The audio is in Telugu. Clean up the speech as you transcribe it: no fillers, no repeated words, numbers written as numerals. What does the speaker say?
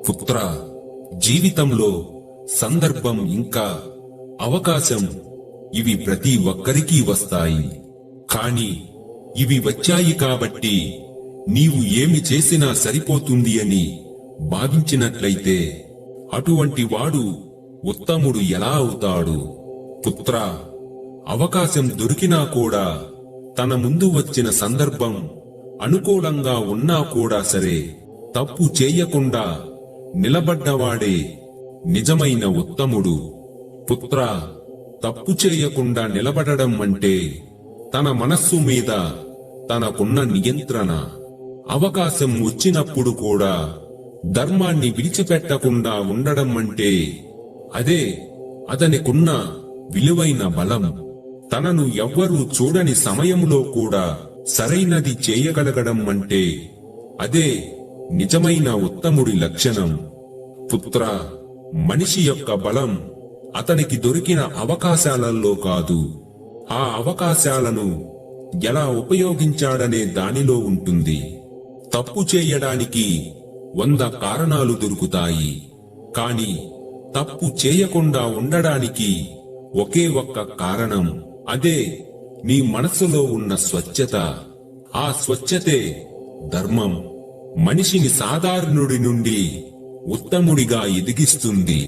పుత్ర, జీవితంలో సందర్భం ఇంకా అవకాశం ఇవి ప్రతి ఒక్కరికీ వస్తాయి. కాని ఇవి వచ్చాయి కాబట్టి నీవు ఏమి చేసినా సరిపోతుంది అని భావించినట్లయితే అటువంటి వాడు ఉత్తముడు ఎలా అవుతాడు? పుత్ర, అవకాశం దొరికినా కూడా తన ముందు వచ్చిన సందర్భం అనుకూలంగా ఉన్నా కూడా సరే తప్పు చేయకుండా నిలబడ్డవాడే నిజమైన ఉత్తముడు. పుత్ర, తప్పు చేయకుండా నిలబడడం అంటే తన మనస్సు మీద తనకున్న నియంత్రణ. అవకాశం వచ్చినప్పుడు కూడా ధర్మాన్ని విడిచిపెట్టకుండా ఉండడం అంటే అదే అతనికున్న విలువైన బలం. తనను ఎవ్వరూ చూడని సమయంలో కూడా సరైనది చేయగలగడం అంటే అదే నిజమైన ఉత్తముడి లక్షణం. పుత్ర, మనిషి యొక్క బలం అతనికి దొరికిన అవకాశాలలో కాదు, ఆ అవకాశాలను ఎలా ఉపయోగించాడనే దానిలో ఉంటుంది. తప్పు చేయడానికి 100 కారణాలు దొరుకుతాయి, కాని తప్పు చేయకుండా ఉండడానికి ఒకే ఒక్క కారణం. అదే నీ మనసులో ఉన్న స్వచ్ఛత. ఆ స్వచ్ఛతే ధర్మం. మనిషిని సాధారణుడి నుండి ఉత్తముడిగా ఎదిగిస్తుంది.